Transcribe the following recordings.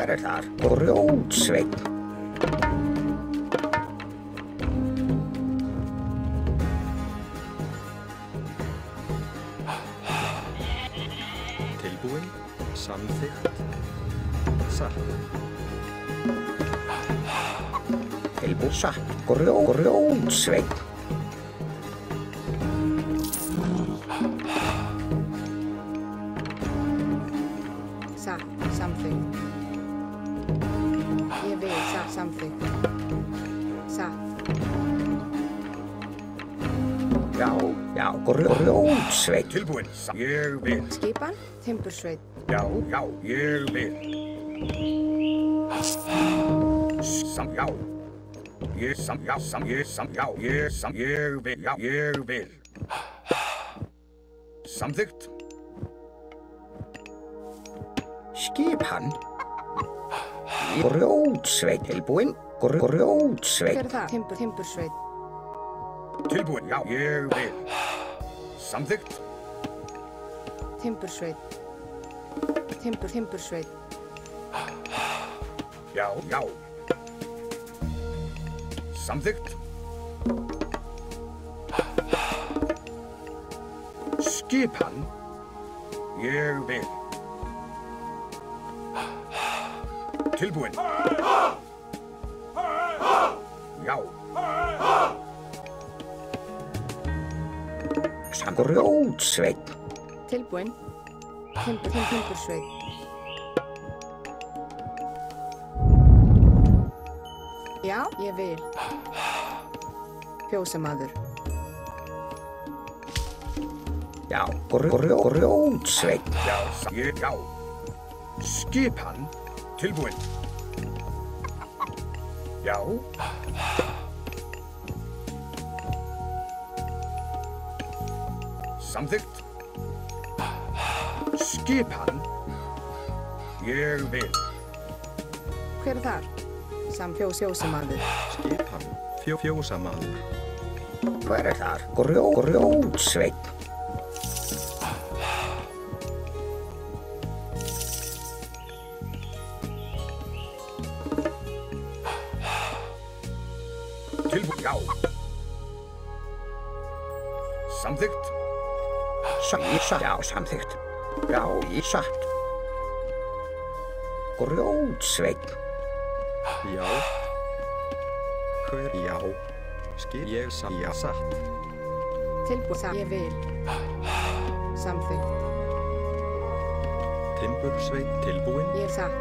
Hver þar? Grjótsveinn. Tilbúin, samþykkt, satt. Tilbúin, satt. Grjótsveinn. Satt, samþykkt. Ég vil, satt, samþykkt. Satt. Já, grjótsveinn. Tilbúin, ég vil. Skipan, timbursveit. Já, ég vil. Já. Ég vil. Já, ég vil. Samþykkt. Skipan. Grjótsveinn. Tilbúin, grjótsveinn. Hver það? Timbursveit. Tilbúin, já, ég vil. Samþykkt. Timbursveit. Timbursveit. Já. Samþykkt. Skipan. Ég vil. Tilbúin. Já. Grjótsveinn. Tilbúin. Timbursveit. Já, ég vil. Fjósamaður. Já, grjótsveinn. Já. Skipan. Tilbúin. Já. Samþykkt. Skipan. Ég vil. Hver þar? Fjósamaður. Skipan, fjósamaður. Hver þar? Grjótsveinn. Tilbúin, já. Samþykkt. Já, samþykkt. Já, satt. Grjótsveinn. Já. Hver, já. Ég já, satt. Tilbúin, ég vil. Samþykkt. Timbursveit, tilbúin. Ég er satt.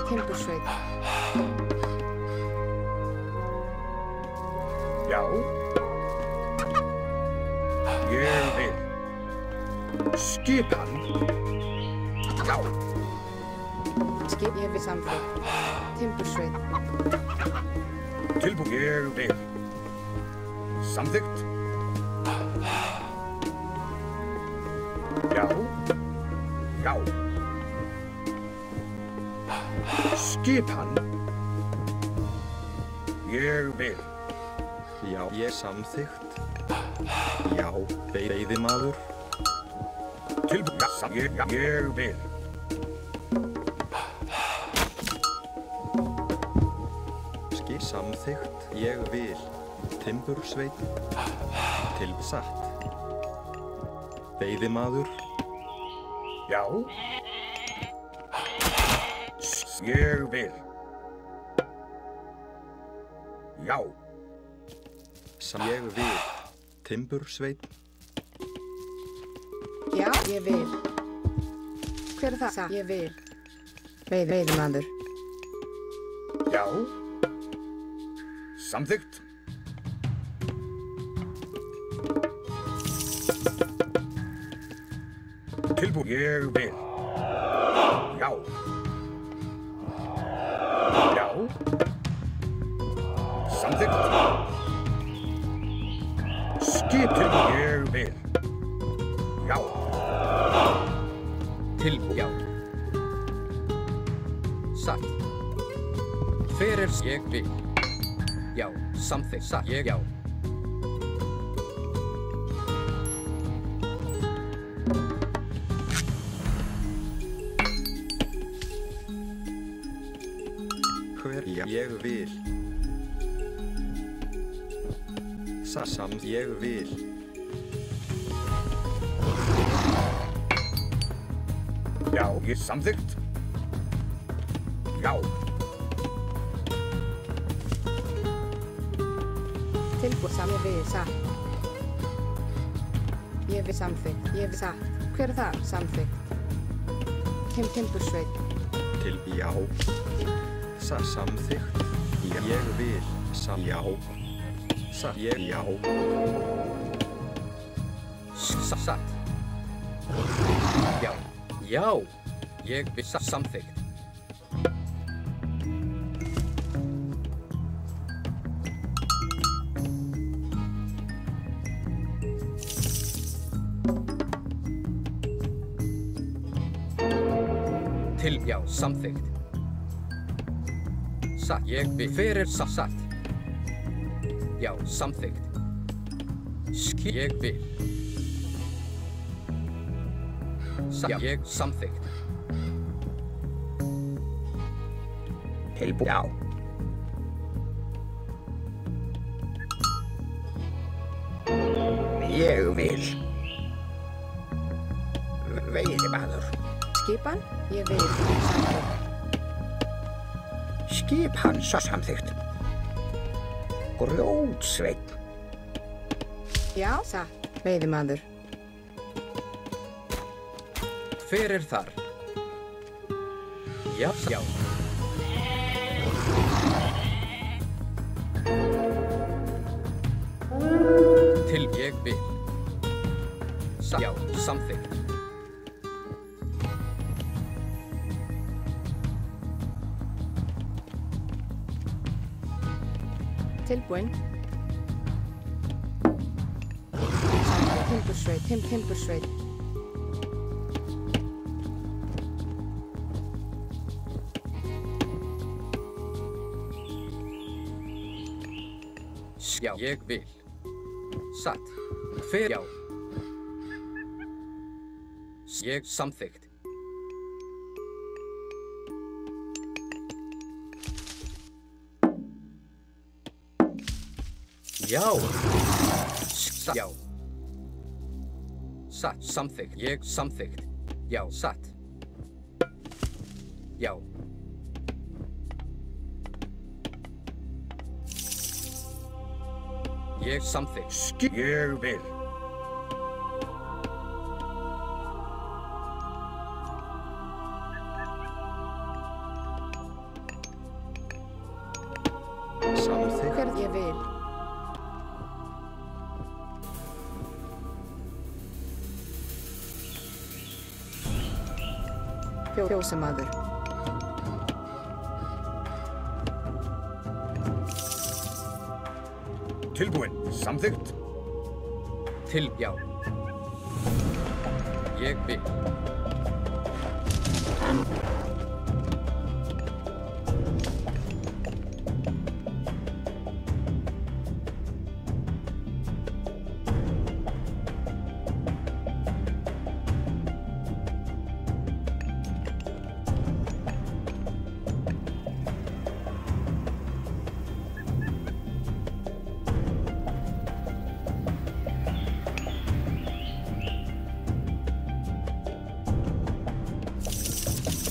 Timbursveit. Já. Ég vil. Skipan. Já. Ég vil samþykkt. Timbursveit. Tilbúin, ég vil. Samþykkt. Já. Skipan. Ég vil. Já, ég samþykkt. Já, veiðimaður. Tilbúin, ég vil. Samþykkt, ég vil. Timbursveit. Satt. Veiðimaður. Já. Ég vil. Já. Ég vil. Timbursveit. Já, ég vil. Hver það? Ég vil. Veiðimaður. Já. Samþykkt. Tilbúin, ég vil. Já. Samþykkt. Skipin, ég vil. Já. Tilbúin. Já. Satt. Hver ég vil. Já, samþykkt. Satt. Já. Ég vil. Ég vil. Já, ég samþykkt. Já, Tilbúið samt. Ég vil satt. Ég vil samþykkt. Ég vil satt. Hver er það? Samþykkt. Timbursveit. Já. Samþykkt. Ég vil. Já. Já. Satt. Já. Já. Ég vil samþykkt. Já, samþykkt. Satt. Ég vil. Fyrir satt. Já, samþykkt. Ég vil. Já, ég samþykkt. Tilbúið. Já. Ég vil. Veiðimaður. Skipan. Ég vil samþykkt. Skipan samþykkt. Grjótsveinn. Já, satt. Veiðimaður. Hver er þar? Já. Já. Ég vil. Já, samþykkt. Tilbúin. Timbursveit. Timbursveit. Já, ég vil. Satt. Hver? Já. Ég samþykkt. Já. Já. Satt. Samþykkt. Ég samþykkt. Já, satt. Já. Ég samþykkt. ég vil. Samþykkt. Hver ég vil. Fjósamaður. Tilbúin, samþykkt. Já. Ég vil.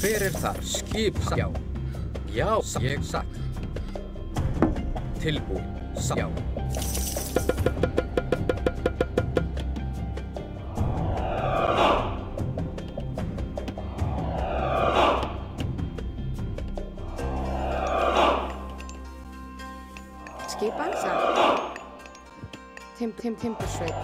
Hver er þar? Skip. Já. Já, ég satt. Tilbúin. Já. Skipan satt. Timbursveit.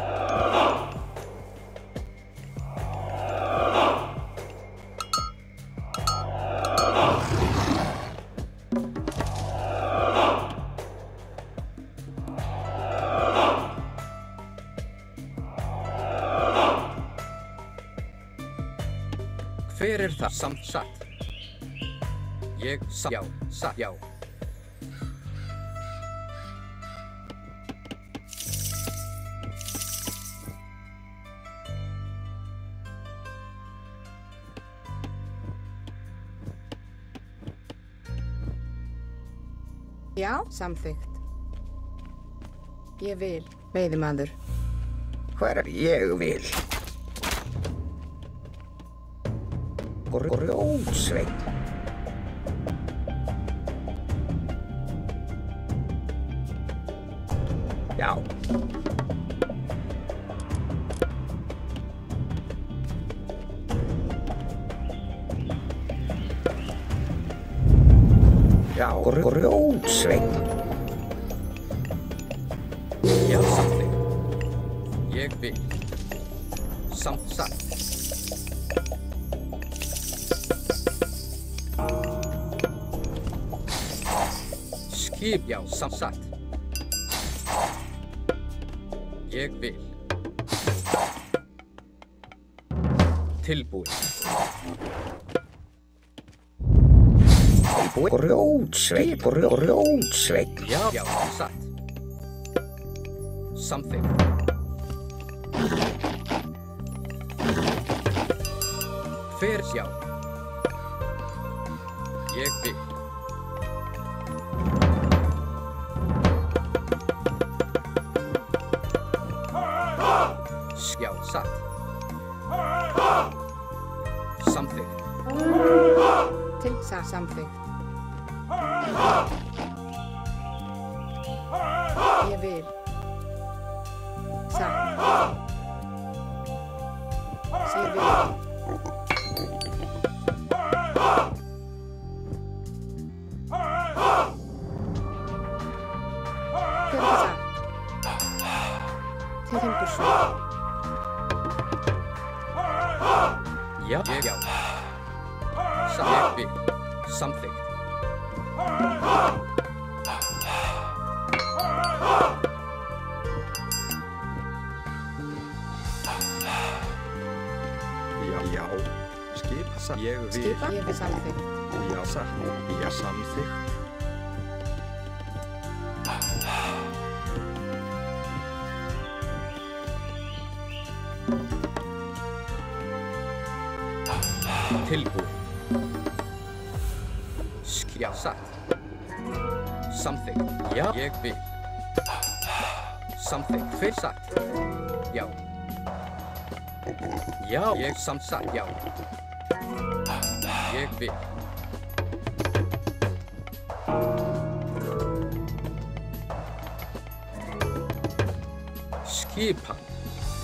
Hver er það? Satt. Ég satt. Já, satt. Já. Já, samþykkt. Ég vil. Veiðimaður. Hver ég vil. Grjótsveinn. Já. Já, grjótsveinn. Já, samþykkt. Ég vil. Satt. Skip, já, satt. Ég vil. Tilbúin. Grjótsveinn. Já, satt. Samþykkt. Hver sjá. Ég vil. Já, satt. Samþykkt. Samþykkt. Ég vil. Satt. Ég vil. Hver er það? Til Timbursson. Já. Ég vil. Samþykkt. Já. Skipa. Ég vil. Skipa. Ég vil samþykkt. Já, satt. Já, samþykkt. Tilbúin. Já, satt. Samþykkt. Já, ég vil. Samþykkt. Hver satt? Já. Já, ég satt. Já. Ég vil. Skipan.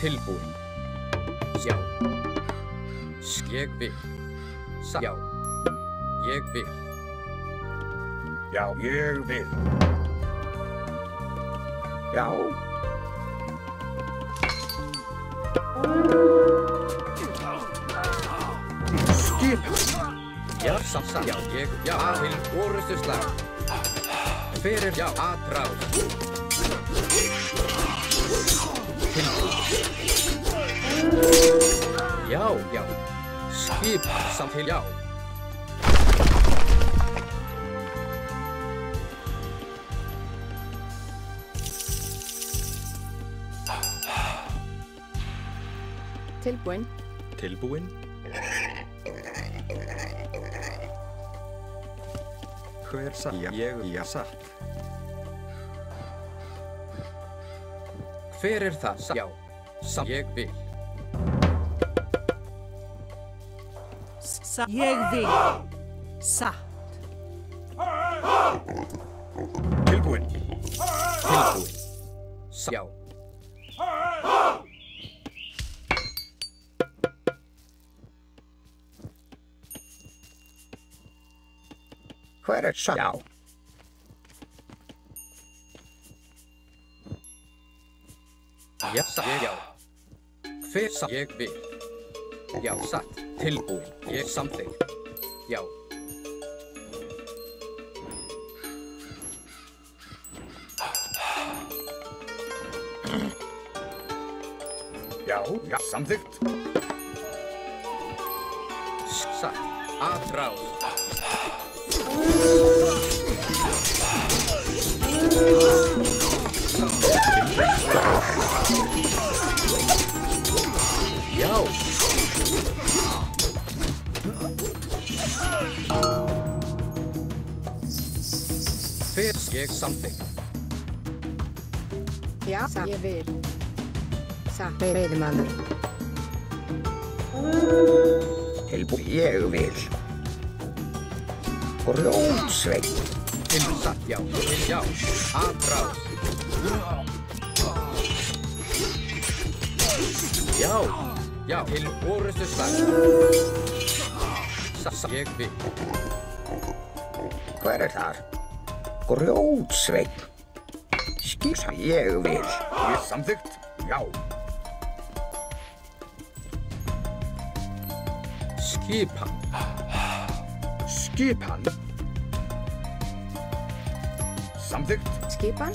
Tilbúin. Já. Ég vil. Já. Ég vil. Já, ég vil. Já. Skip. Já, satt. Já, ég. Já, til orustuslag. Hver er já, aðráð. Já. Skip samt til já. Tilbúin. Tilbúin. Hver satt? Já, satt. Hver er það? Já. Samt ég vil. Ég vil. Satt. Tilbúin. Já. Hver er satt? Já. Já, satt. Já. Hver satt? Ég vil. Já, satt. Tilbúin. Ég samþykkt. Já. Já, samþykkt. Satt. Aðráð. Já. Hver ég samþykk. Já, satt. Ég vil. Satt. Veiðimaður. Tilbúin. Ég vil. Grjótsveinn. Til satt, já. Til já. Aðráð. Já. Já. Til orustu slag. Ég vil. Hver þar? Grjótsveinn. Skýrsa. Ég vil. Ég samþykkt. Já. Skipan. Skipan. Samþykkt. Skipan.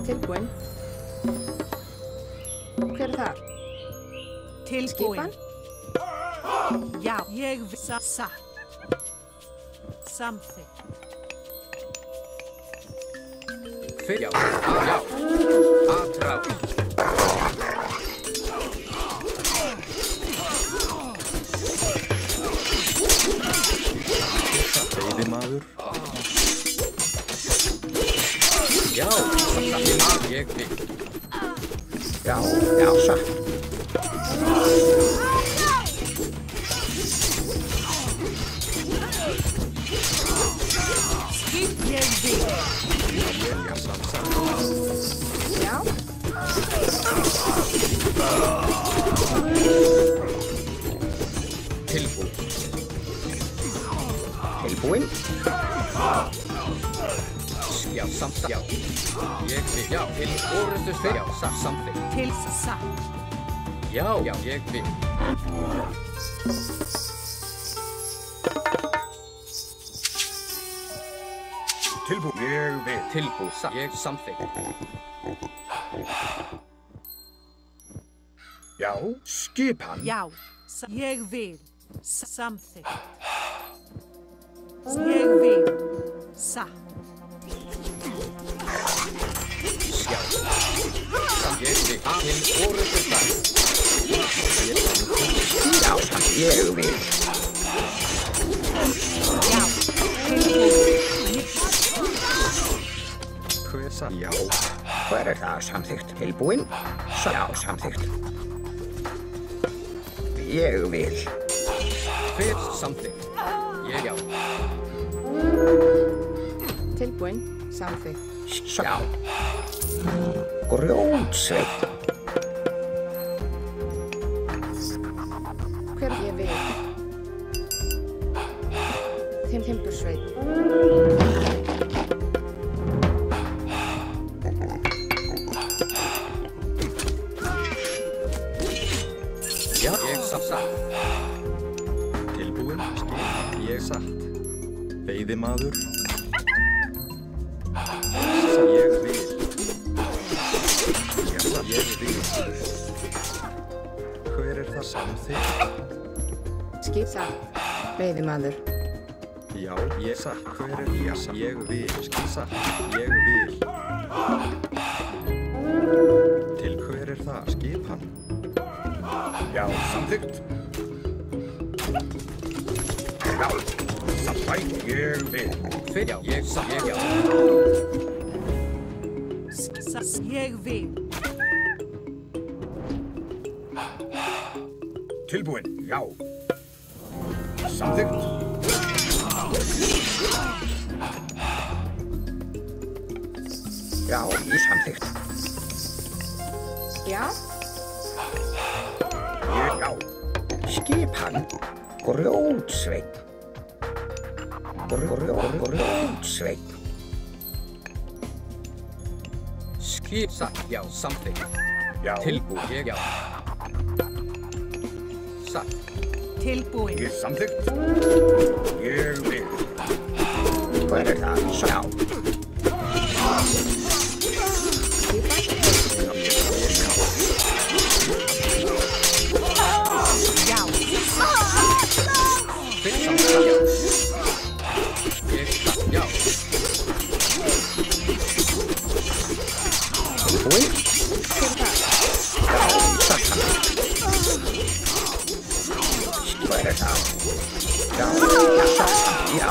Tilbúin. Hver þar? Tilbúin. Skipan. Já, ég vil. Satt. Samþykk. Hver já. Já. Aðráð. Veiðimaður. Já. Ég vil. Já, já, satt. Ég vil. Ég samþykk. Já. Tilbúin. Tilbúin. Já, samþykk. Já. Ég vil. Já. Til orustu slag. Já, samþykk. Til satt. Já. Já, ég vil. Tilbúin. Ég vil. Tilbúin. Ég samþykk. Já. Skipan. Já. Ég vil. Samþykk. Ég vil. Satt. Já. Ég vil. Til orustu slag. Já, satt. Ég vil. Já. Tilbúin. Hver satt? Já. Hver það? Samþykkt. Tilbúin. Já, samþykkt. Ég vil. Hver samþykk. Ég já. Tilbúin. Samþykk. Já. Grjótsveinn. Hver ég vil. Timbursveit. Já. Ég satt. Tilbúin. Skip. Ég satt. Veiðimaður. Ég vil. Ég vil. Hver það samþykk? Skip satt. Veiðimaður. Já, ég satt. Hver ég satt? Ég vil. Skip satt. Ég vil. Til hver það? Skipan. Já. Samþykkt. Já. Samþykkt. Ég vil. Hver já. Ég satt. Ég já. Ég vil. Tilbúin. Já. Samþykkt. Já, ég samþykkt. Já. Ég já. Skipan. Grjótsveinn. Grjótsveinn. Skip satt. Já. Samþykk. Já. Tilbúin. Ég já. Satt. Tilbúin. Ég samþykkt. Ég vil. Hver það? Já. Já. Hver samþykk. Já. Ég satt. Já. Tilbúin. Hver það? Já, já, satt. Já.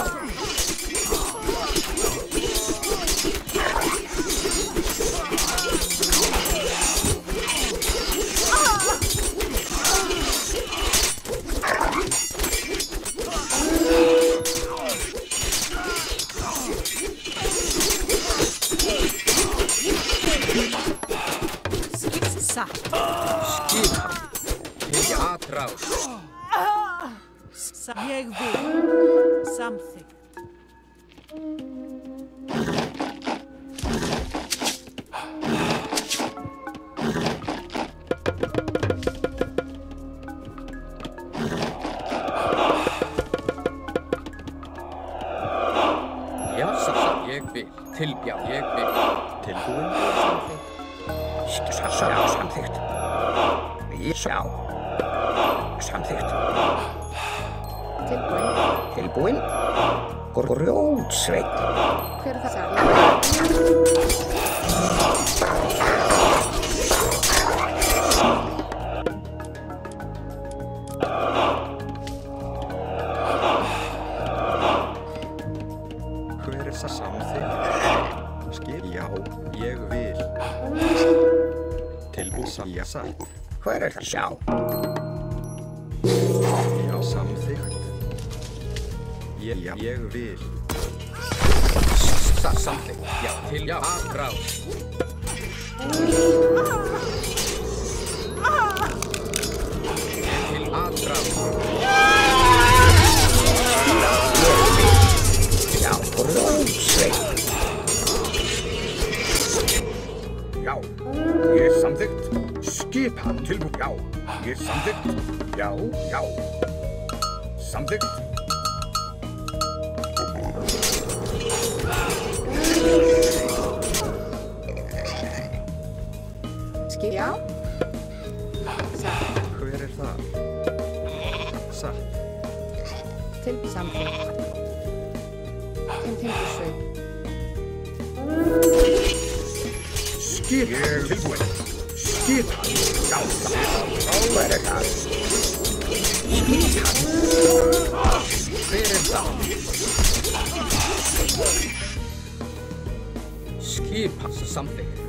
Satt. Skipan. Til atrás. Ég vil. Samþykkt. Já, satt. Ég vil. Já, ég vil. Tilbúin. Samþykkt. Já. Samþykkt. Tilbúin. Tilbúin. Grjótsveinn. Hver er það? Ég vil. Hver er það samþykkt? Skip. Já, ég vil. Tilbúin. Já, satt. Hver er það? Sjá. Já, samþykkt. Ég vil. Samþykkt. Já, til atrás. Til atrás. Já. Grjótsveinn. Já. Ég samþykkt. Skipan tilbúin. Já. Ég samþykkt. Já, já. Samþykkt. Já. Satt. Hver er það? Satt. Til samþykkt. Timbursveinn. Skipan tilbúin. Skipan. Já, Hver er það? Hver er það? Skipan. Samþykkt.